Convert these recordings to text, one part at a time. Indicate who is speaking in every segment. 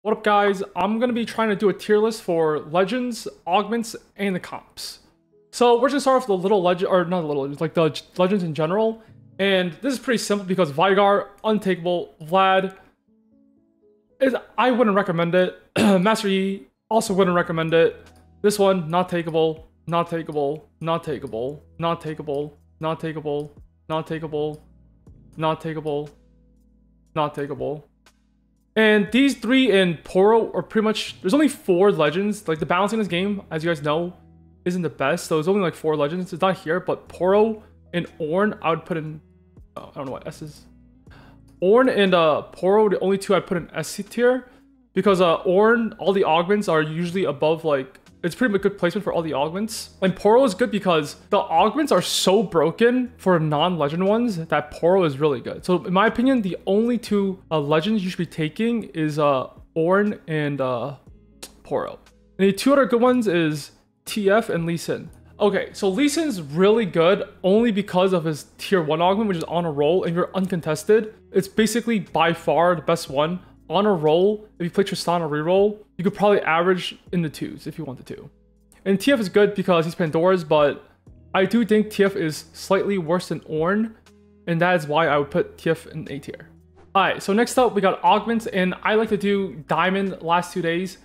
Speaker 1: What up guys, I'm going to be trying to do a tier list for legends, augments, and the comps. So we're just start off with the little legend, or not the little legends, like the legends in general. And this is pretty simple because Vigar, untakeable, Vlad, I wouldn't recommend it. Master Yi, also wouldn't recommend it. This one, not takeable, not takeable, not takeable, not takeable, not takeable, not takeable, not takeable, not takeable. And these three in Poro are pretty much, there's only 4 legends. Like the balancing in this game, as you guys know, isn't the best. So there's only like 4 legends. It's not here, but Poro and Ornn, I would put in, I don't know what S is. Ornn and Poro, the only 2 I'd put in S tier. Because Ornn, all the augments are usually above like, it's pretty much good placement for all the augments. And Poro is good because the augments are so broken for non-legend ones that Poro is really good. So in my opinion, the only 2 legends you should be taking is Ornn and Poro. And the 2 other good ones is TF and Lee Sin. Okay, so Lee Sin's really good only because of his tier 1 augment, which is on a roll, and you're uncontested. It's basically by far the best one. On a roll, if you play Tristana reroll, you could probably average in the 2s if you wanted to. And TF is good because he's Pandora's, but I do think TF is slightly worse than Ornn, and that is why I would put TF in A tier. Alright, so next up we got augments, and I like to do diamond last 2 days.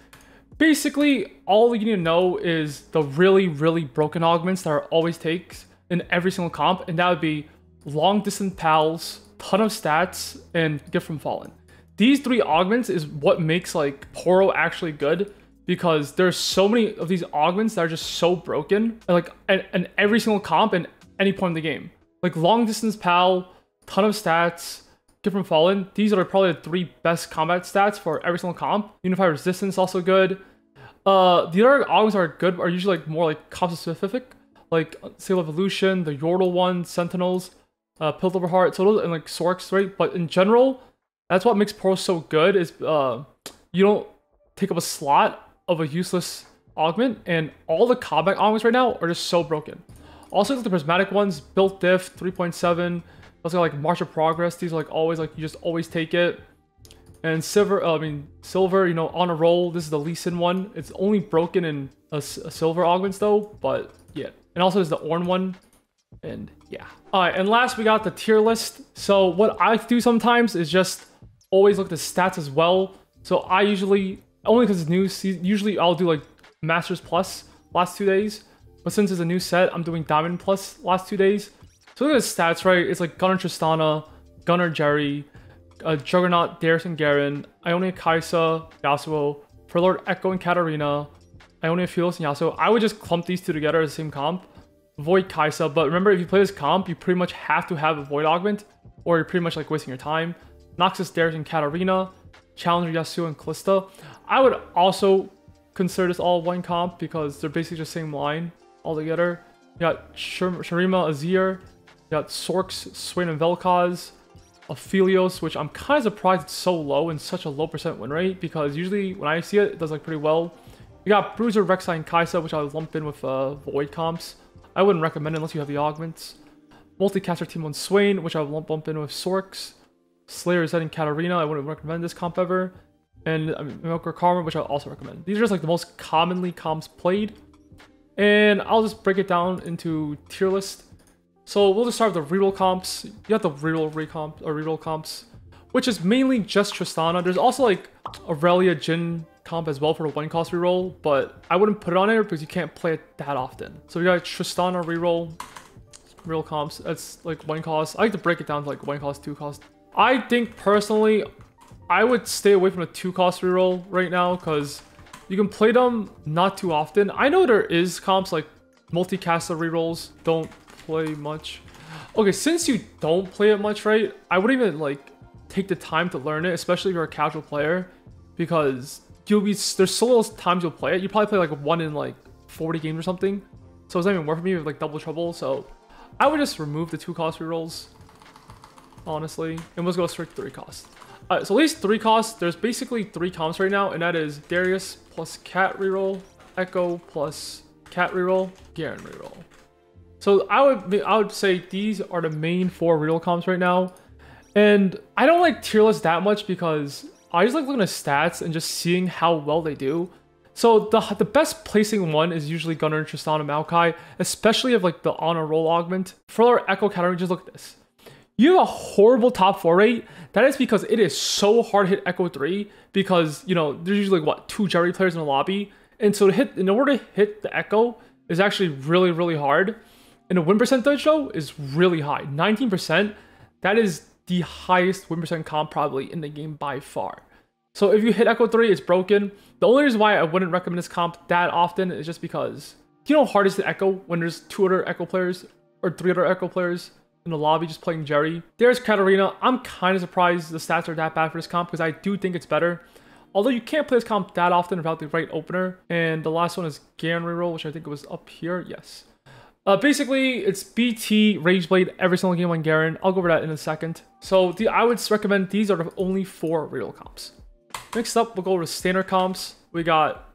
Speaker 1: Basically, all you need to know is the really broken augments that are always takes in every single comp, and that would be long distance pals, ton of stats, and gift from fallen. These 3 augments is what makes like Poro actually good, because there's so many of these augments that are just so broken, like in every single comp and any point in the game. Like long distance pal, ton of stats, gift from fallen. These are probably the 3 best combat stats for every single comp. Unified resistance also good. The other augments are good are usually like more like comp specific, like Seal Evolution, the Yordle one, Sentinels, Piltover Heart, so those, and like Sorks, right? But in general, that's what makes Poro so good is you don't take up a slot of a useless augment, and all the combat augments right now are just so broken. Also, the prismatic ones, built diff 3.7, also like March of Progress. These are like always like you just always take it. And silver, you know, on a roll. This is the Lee Sin one. It's only broken in a silver augments though, but yeah. And also there's the Ornn one. And yeah. Alright, and last we got the tier list. So what I do sometimes is just always look at the stats as well. So I usually, only because it's new, usually I'll do like Masters Plus last 2 days. But since it's a new set, I'm doing Diamond Plus last 2 days. So look at the stats, right? It's like Gunnar Tristana, Gunnar Jerry, Juggernaut, Darius and Garen, Ionia Kaisa, Yasuo, Lord Echo and Katarina, Ionia Phyllis and Yasuo. I would just clump these 2 together as the same comp. Void Kaisa, but remember if you play this comp, you pretty much have to have a Void Augment, or you're pretty much like wasting your time. Noxus, Darius and Katarina, Challenger, Yasuo, and Kalista. I would also consider this all one comp because they're basically just same line all together. You got Shurima, Azir, you got Sorks, Swain, and Vel'Koz, Aphelios, which I'm kind of surprised it's so low and such a low % win rate, because usually when I see it, it does like pretty well. You got Bruiser, Rek'Sai, and Kaisa, which I would lump in with Void comps. I wouldn't recommend it unless you have the augments. Multicaster Team 1 Swain, which I would lump in with Sorks. Slayer, Zed, and Katarina, I wouldn't recommend this comp ever. And Milker Karma, which I also recommend. These are just like the most commonly comps played. And I'll just break it down into tier list. So we'll just start with the reroll comps. You got the reroll comps, which is mainly just Tristana. There's also like Aurelia Jhin comp as well for the 1 cost reroll, but I wouldn't put it on there because you can't play it that often. So we got Tristana reroll comps. That's like 1 cost. I like to break it down to like 1 cost, 2 cost. I think personally, I would stay away from the 2 cost reroll right now because you can play them not too often. I know there is comps like multicaster rerolls don't play much. Okay, since you don't play it much, right? I wouldn't even like take the time to learn it, especially if you're a casual player, because there's so little times you'll play it. You probably play like 1 in like 40 games or something. So it's not even worth me with like double trouble. So I would just remove the 2 cost rerolls, honestly, and let's go strict 3 cost. Alright, so at least 3 costs. There's basically 3 comps right now, and that is Darius plus Cat reroll, Echo plus Cat reroll, Garen reroll. So I would say these are the main 4 reroll comps right now. And I don't like tier lists that much because I just like looking at stats and just seeing how well they do. So the best placing one is usually Gunnar, Tristana, Maokai, especially if like the on a roll augment. For our echo category, just look at this. You have a horrible top 4 rate. That is because it is so hard to hit Echo 3 because, you know, there's usually what, 2 Jerry players in the lobby. And so in order to hit the Echo is actually really, really hard. And the win percentage though is really high, 19%. That is the highest win percent comp probably in the game by far. So if you hit Echo 3, it's broken. The only reason why I wouldn't recommend this comp that often is just because, you know how hard it is to Echo when there's 2 other Echo players or 3 other Echo players in the lobby just playing Jerry. There's Katarina. I'm kind of surprised the stats are that bad for this comp because I do think it's better. Although you can't play this comp that often without the right opener. And the last one is Garen reroll, which I think was up here. Yes. Basically, it's BT, Rageblade, every single game on Garen. I'll go over that in a second. So I would recommend these are the only 4 reroll comps. Next up, we'll go over to standard comps. We got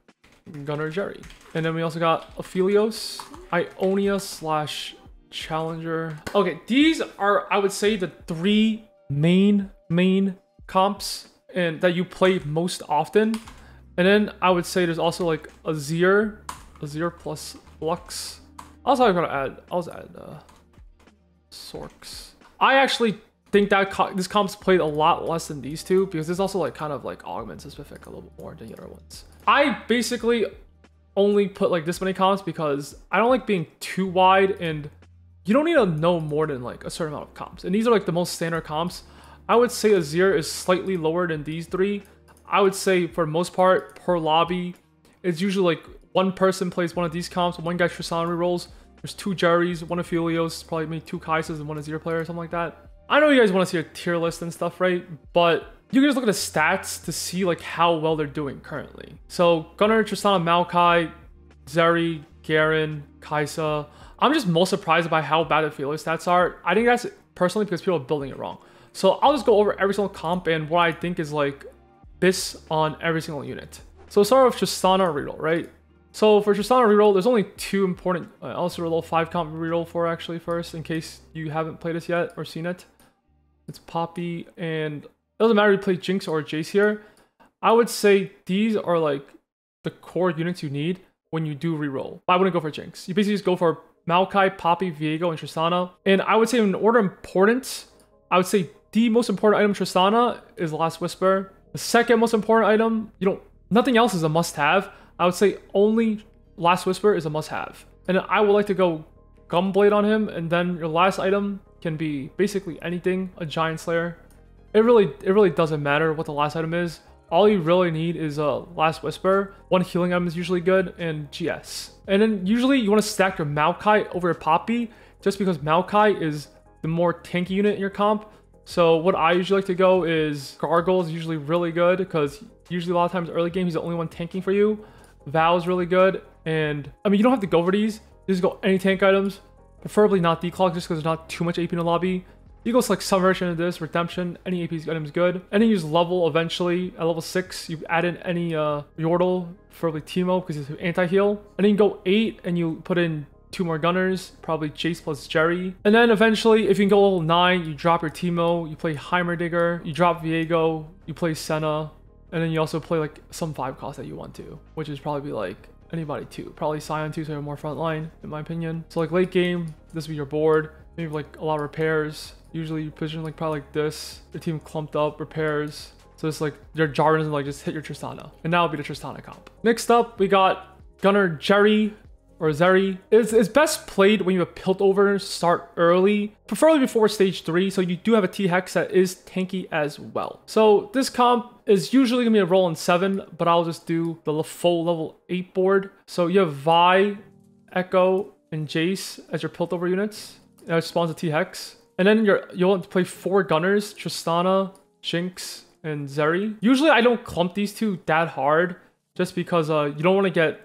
Speaker 1: Gunnar Jerry. And then we also got Aphelios, Ionia / Challenger. Okay, these are, I would say, the 3 main comps and that you play most often. And then I would say there's also like Azir plus Lux. Also, I'm gonna add, I'll add Sorks. I actually think that this comp's played a lot less than these two because there's also like kind of like augments specific a little bit more than the other ones. I basically only put like this many comps because I don't like being too wide, and you don't need to know more than like a certain amount of comps. And these are like the most standard comps. I would say Azir is slightly lower than these 3. I would say for the most part, per lobby, it's usually like one person plays one of these comps, one guy Tristana rerolls. There's 2 Jerrys, 1 Aphelios, probably maybe 2 Kaisas and 1 Azir player or something like that. I know you guys want to see a tier list and stuff, right? But you can just look at the stats to see like how well they're doing currently. So Gunnar, Tristana, Maokai, Zeri, Garen, Kaisa. I'm just most surprised by how bad the Aphelios stats are. I think that's personally because people are building it wrong. So I'll just go over every single comp and what I think is like bis on every single unit. So start with Tristana reroll, right? So for Tristana reroll, there's only 2 important. I also roll 5 comp reroll for actually first, in case you haven't played this yet or seen it. It's Poppy, and it doesn't matter if you play Jinx or Jace here. I would say these are like the core units you need when you do reroll. I wouldn't go for Jinx. You basically just go for Maokai, Poppy, Viego, and Tristana. And I would say in order of importance, I would say the most important item Tristana is Last Whisper. The second most important item, nothing else is a must-have. I would say only Last Whisper is a must-have. And then I would like to go Gunblade on him, and then your last item can be basically anything, a Giant Slayer. It really doesn't matter what the last item is. All you really need is a Last Whisper. 1 healing item is usually good, and GS. And then usually you want to stack your Maokai over your Poppy, just because Maokai is the more tanky unit in your comp. So what I usually like to go is Gargoyle is usually really good because usually a lot of times early game he's the only one tanking for you. Val is really good, and I mean you don't have to go for these. You just go any tank items, preferably not Declog just because there's not too much AP in the lobby. You go select some version of this, Redemption, any AP item is good. And then you use level eventually. At level 6, you add in any Yordle, preferably Teemo because it's anti-heal. And then you go 8 and you put in 2 more Gunners, probably Jace plus Jerry. And then eventually, if you can go level 9, you drop your Teemo, you play Heimerdinger, you drop Viego, you play Senna, and then you also play like some 5 cost that you want to, which is probably like anybody 2. Probably Sion 2, so you're more frontline, in my opinion. So like late game, this would be your board. Maybe like a lot of repairs. Usually you position like probably like this. Your team clumped up, repairs. So it's like your Jarvan and like just hit your Tristana. And now it'll be the Tristana comp. Next up, we got Gunnar Jerry or Zeri. It's best played when you have Piltover start early, preferably before stage 3. So you do have a T-Hex that is tanky as well. So this comp is usually gonna be a roll in 7, but I'll just do the full level 8 board. So you have Vi, Echo, and Jace as your Piltover units. That spawns a T-Hex. And then you'll want to play 4 Gunners, Tristana, Jinx, and Zeri. Usually I don't clump these 2 that hard just because you don't want to get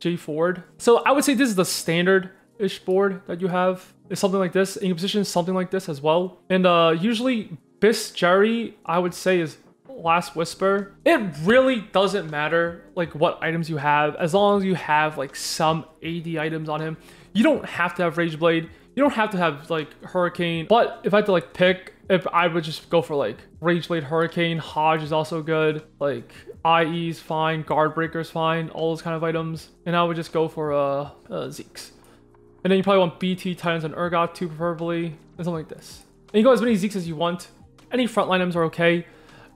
Speaker 1: J Ford. So I would say this is the standard-ish board that you have. It's something like this. And you position something like this as well. And usually Bis Jerry, I would say, is Last Whisper. It really doesn't matter like what items you have, as long as you have like some AD items on him. You don't have to have Rage Blade. You don't have to have like Hurricane, but if I had to like pick, if I would just go for like Rage Blade Hurricane, Hodge is also good, like IE is fine, Guard Breaker is fine, all those kind of items. And I would just go for Zeeks. And then you probably want BT, Titans, and Urgot too, preferably, and something like this. And you go as many Zeeks as you want. Any frontline items are okay.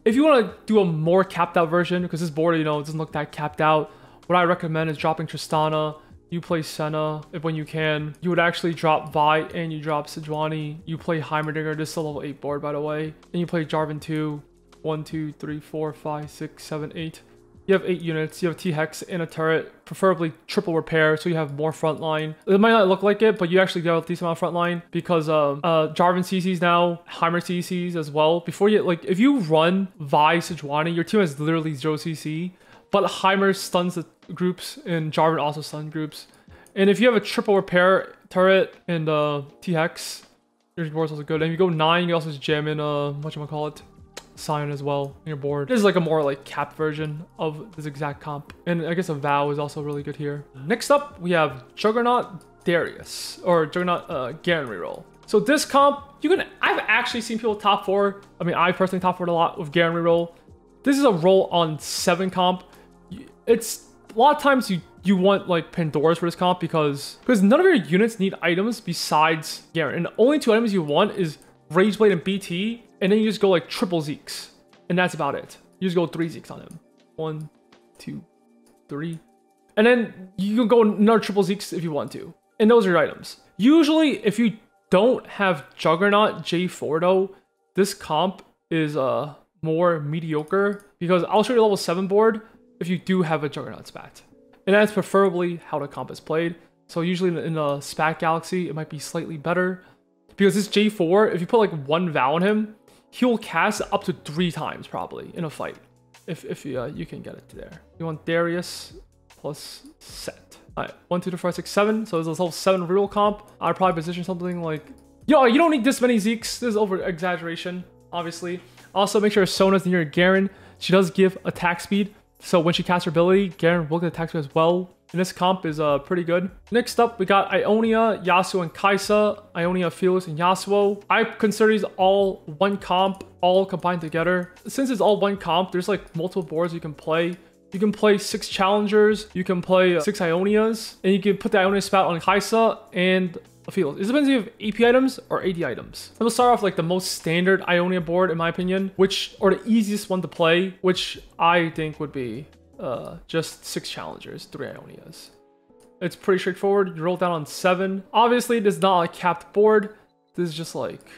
Speaker 1: If you want to do a more capped out version, because this board, you know, it doesn't look that capped out, what I recommend is dropping Tristana. You play Senna if when you can. You would actually drop Vi and you drop Sejuani. You play Heimerdinger. This is a level 8 board, by the way. And you play Jarvan 2. 1, 2, 3, 4, 5, 6, 7, 8. You have 8 units. You have T-Hex and a turret, preferably triple repair, so you have more frontline. It might not look like it, but you actually get a decent amount of frontline because Jarvan CCs now, Heimer CCs as well. Before you, like, if you run Vi Sejuani, your team has literally 0 CC, but Heimer stuns the groups and Jarvan also stun groups. And if you have a triple repair turret and T-Hex, your board's also good. And if you go 9, you also just jam in whatchamacallit, Sion as well on your board. This is like a more like capped version of this exact comp. And I guess a Vow is also really good here. Next up, we have Juggernaut Darius, or Juggernaut Garen reroll. So this comp, I've actually seen people top 4. I mean, I personally top 4 a lot with Garen reroll. This is a roll on 7 comp. It's a lot of times you want like Pandoras for this comp because none of your units need items besides Garen. And the only 2 items you want is Rage Blade and BT, and then you just go like triple Zeeks. And that's about it. You just go 3 Zeeks on him. 1, 2, 3. And then you can go another triple Zeeks if you want to. And those are your items. Usually, if you don't have Juggernaut J4 though, this comp is more mediocre because I'll show you a level 7 board if you do have a Juggernaut spat. And that's preferably how the comp is played. So usually in the spat galaxy, it might be slightly better. Because this J4, if you put like 1 Vow on him, he'll cast up to 3 times probably in a fight. If you can get it to there. You want Darius plus Set. Alright, 1, 2, 3, 4, 6, 7. So there's a level 7 reroll comp. I'd probably position something like... Yo, you don't need this many Zeeks. This is over exaggeration, obviously. Also, make sure Sona's near Garen. She does give attack speed. So when she casts her ability, Garen will get attack speed as well. And this comp is pretty good. Next up, we got Ionia, Yasuo, and Kai'Sa. Ionia, Felix, and Yasuo. I consider these all one comp, all combined together. Since it's all one comp, there's like multiple boards you can play. You can play 6 challengers, you can play 6 Ionias, and you can put the Ionia spat on Kai'Sa and a Felix. It depends if you have AP items or AD items. I'm gonna start off like the most standard Ionia board in my opinion, or the easiest one to play, which I think would be just 6 challengers, 3 Ionias. It's pretty straightforward. You roll down on 7. Obviously, this is not a capped board. This is just like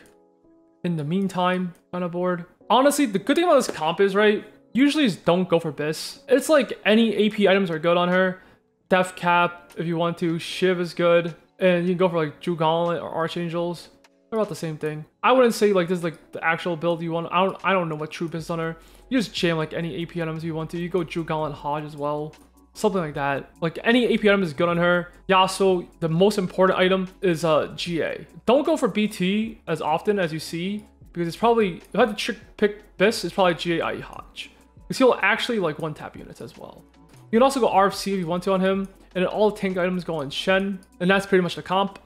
Speaker 1: in the meantime kind of board. Honestly, the good thing about this comp is, right, usually just don't go for Biss. It's like any AP items are good on her. Death Cap, if you want to. Shiv is good. And you can go for like Drew Gauntlet or Archangels. They're about the same thing. I wouldn't say like this is like the actual build you want. I don't know what true Biss is on her. You just jam like any AP items you want to. You go Drew Gauntlet Hodge as well. Something like that. Like any AP item is good on her. Yasuo, the most important item is GA. Don't go for BT as often as you see. Because it's probably, if I had to pick Biss, it's probably GA IE Hodge. Because he'll actually like 1-tap units as well. You can also go RFC if you want to on him. And then all tank items go on Shen. And that's pretty much the comp.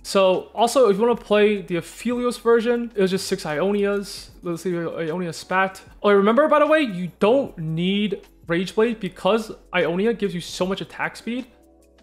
Speaker 1: So also, if you want to play the Aphelios version, it was just 6 Ionias. Let's see, Ionia Spat. Oh, remember, by the way, you don't need Rage Blade because Ionia gives you so much attack speed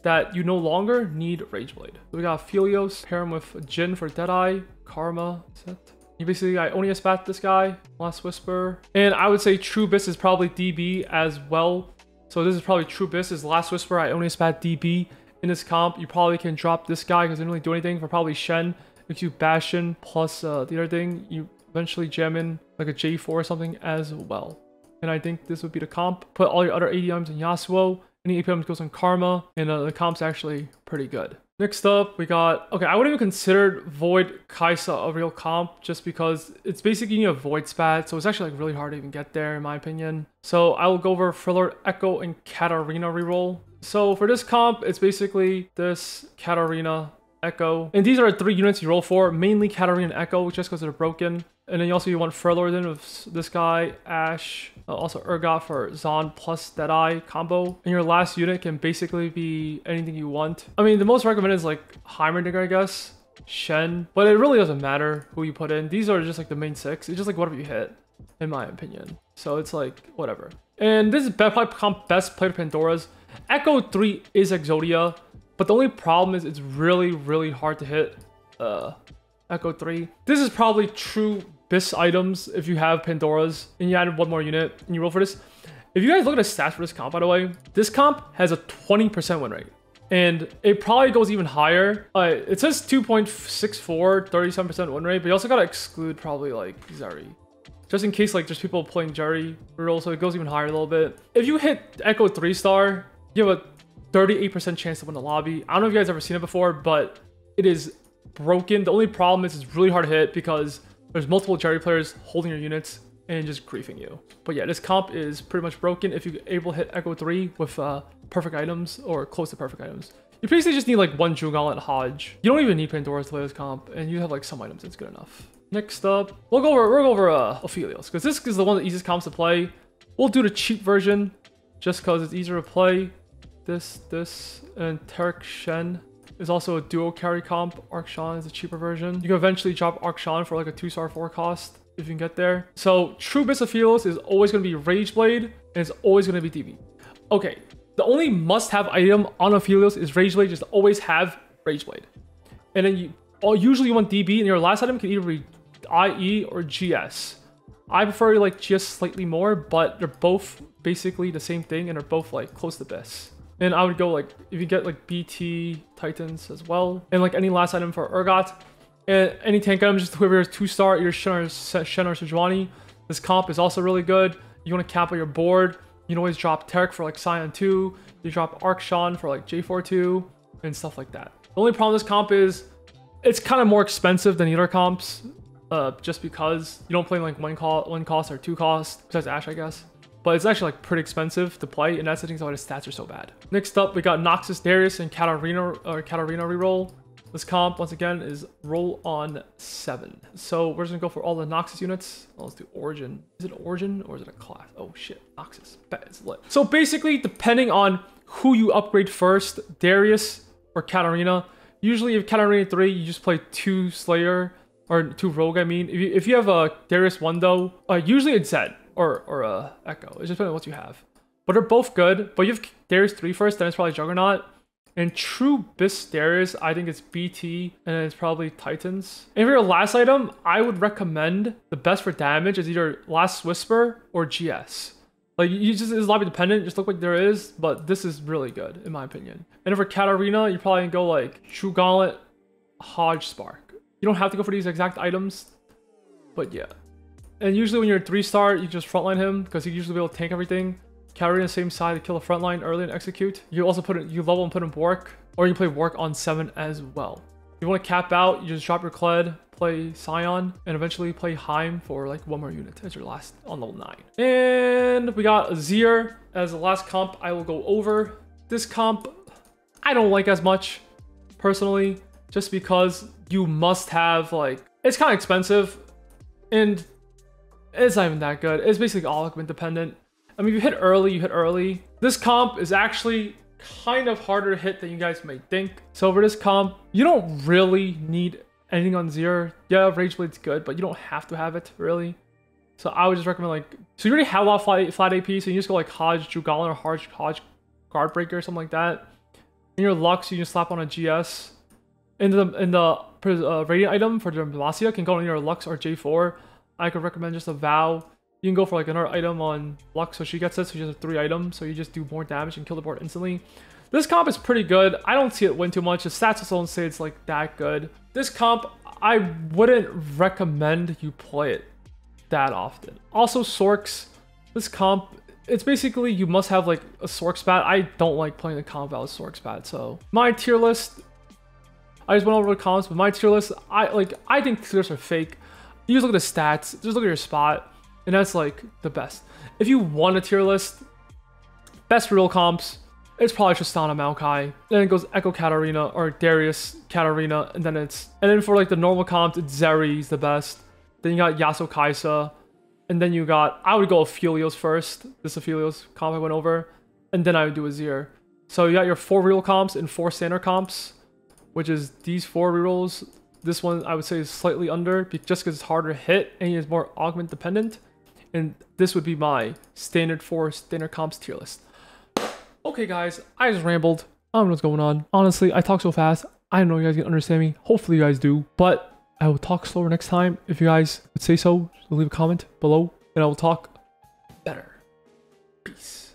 Speaker 1: that you no longer need Rage Blade. So we got Aphelios, pair him with Jhin for Deadeye, Karma, Set. You basically Ionia Spat this guy, Last Whisper. And I would say True Biss is probably DB as well. So this is probably True Biss is Last Whisper, Ionia Spat DB. In this comp, you probably can drop this guy because they don't really do anything for probably Shen. If you Bastion plus the other thing, you eventually jam in like a J4 or something as well. And I think this would be the comp. Put all your other ADMs in Yasuo. Any APMs goes on Karma. And the comp's actually pretty good. Next up, we got... Okay, I wouldn't even consider Void Kai'Sa a real comp just because it's basically you need a Void spat. So it's actually like really hard to even get there in my opinion. So I will go over Frillard, Echo, and Katarina reroll. So for this comp, it's basically this Katarina, Echo. And these are the 3 units you roll for. Mainly Katarina and Echo just because they're broken. And then you want Frillard in with this guy, Ashe. Also Urgot for Zon plus Deadeye combo. And your last unit can basically be anything you want. I mean, the most recommended is like Heimerdinger, I guess. Shen, but it really doesn't matter who you put in. These are just like the main 6. It's just like whatever you hit, in my opinion. So it's like whatever. And this is best played Pandora's. Echo 3 is Exodia, but the only problem is it's really hard to hit Echo 3. This is probably true BIS items if you have Pandora's and you added one more unit and you roll for this. If you guys look at the stats for this comp, by the way, this comp has a 20% win rate. And it probably goes even higher. It says 2.64, 37% win rate, but you also gotta exclude probably like Zeri. Just in case like there's people playing Jerry reroll, so it goes even higher a little bit. If you hit Echo 3-star, you have a 38% chance to win the lobby. I don't know if you guys ever seen it before, but it is broken. The only problem is it's really hard to hit because there's multiple Jerry players holding your units and just griefing you. But yeah, this comp is pretty much broken if you're able to hit Echo 3 with perfect items or close to perfect items. You basically just need like one Jewel Gauntlet Hodge. You don't even need Pandora's to play this comp, and you have like some items that's good enough. Next up, we'll go over Ophelios, because this is the one of the easiest comps to play. We'll do the cheap version, just because it's easier to play. This, and Tarek Shen is also a duo carry comp. Arkshan is a cheaper version. You can eventually drop Arkshan for like a 2-star 4 cost if you can get there. So true BIS Ophelios is always going to be Rageblade, and it's always going to be DB. Okay, the only must-have item on Ophelios is Rageblade. Just always have Rageblade. And then usually you want DB, and your last item can either be IE or GS. I prefer like GS slightly more, but they're both basically the same thing, and they're both like close to BIS. And I would go like, if you get like BT Titans as well, and like any last item for Urgot, and any tank item, just whoever is 2-star, either Shen or Sejuani. This comp is also really good. You want to cap on your board. You can always drop Tarek for like Scion 2. You drop Arkshan for like J4 2 and stuff like that. The only problem with this comp is it's kind of more expensive than the other comps, just because you don't play like one cost or 2 cost, besides Ashe, I guess. But it's actually like pretty expensive to play, and that's the thing why the stats are so bad. Next up, we got Noxus, Darius, and Katarina reroll. This comp, once again, is roll on 7. So we're just gonna go for all the Noxus units. Oh, let's do Origin. Is it Origin or is it a class? Oh shit, Noxus. Bet it's lit. So basically, depending on who you upgrade first, Darius or Katarina. Usually, if Katarina 3, you just play 2 Slayer or 2 Rogue. I mean, if you have a Darius 1 though, usually it's Zed or a Echo. It just depends on what you have. But they're both good. But you have Darius 3 first, then it's probably Juggernaut. And true BIS Darius, I think it's BT, and then it's probably Titans. And for your last item, I would recommend the best for damage is either Last Whisper or GS. Like, you just, it's lobby dependent, just look like there is, but this is really good, in my opinion. And for Katarina, you probably go like True Gauntlet, Hodge, Spark. You don't have to go for these exact items, but yeah. And usually when you're a 3-star, you just frontline him, because he usually be able to tank everything. Katarina same side to kill the front line early and execute. You also you level and put in Wark, or you can play Wark on 7 as well. If you want to cap out, you just drop your Kled, play Scion, and eventually play Heim for like 1 more unit as your last on level 9. And we got Azir as the last comp I will go over. This comp I don't like as much personally, just because you must have like, it's kind of expensive and it's not even that good. It's basically all augment dependent. I mean, if you hit early, you hit early. This comp is actually kind of harder to hit than you guys may think. So for this comp, you don't really need anything on Azir. Yeah, Rageblade's good, but you don't have to have it, really. So I would just recommend like, so you already have a lot of flat AP, so you just go like Hodge, Jugalin, or Hodge Guardbreaker or something like that. In your Lux, you can slap on a GS. In the Radiant item for the Demacia can go on either Lux or J4. I could recommend just a Vow. You can go for like another item on Lux, so she gets it, so she has a 3 item, so you just do more damage and kill the board instantly. This comp is pretty good. I don't see it win too much. The stats also don't say it's like that good. This comp, I wouldn't recommend you play it that often. Also, Sorks. This comp, it's basically you must have like a Sork spat. I don't like playing the comp without a Sork spat, so my tier list, I just went over the comps, but my tier list, I think tier lists are fake. You just look at the stats, just look at your spot, and that's like the best. If you want a tier list, best real comps, it's probably Tristana Maokai. Then it goes Echo Katarina or Darius Katarina, and then for like the normal comps, it's Zeri's the best. Then you got Yasuo Kaisa, and then you got, I would go Ophelios first. This Ophelios comp I went over, and then I would do Azir. So you got your 4 real comps and 4 standard comps, which is these 4 rerolls. This one I would say is slightly under, just because it's harder to hit and it's more augment dependent. And this would be my standard comps tier list. Okay guys, I just rambled. I don't know what's going on. Honestly, I talk so fast. I don't know if you guys can understand me. Hopefully you guys do. But I will talk slower next time. If you guys would say so, leave a comment below and I will talk better. Peace.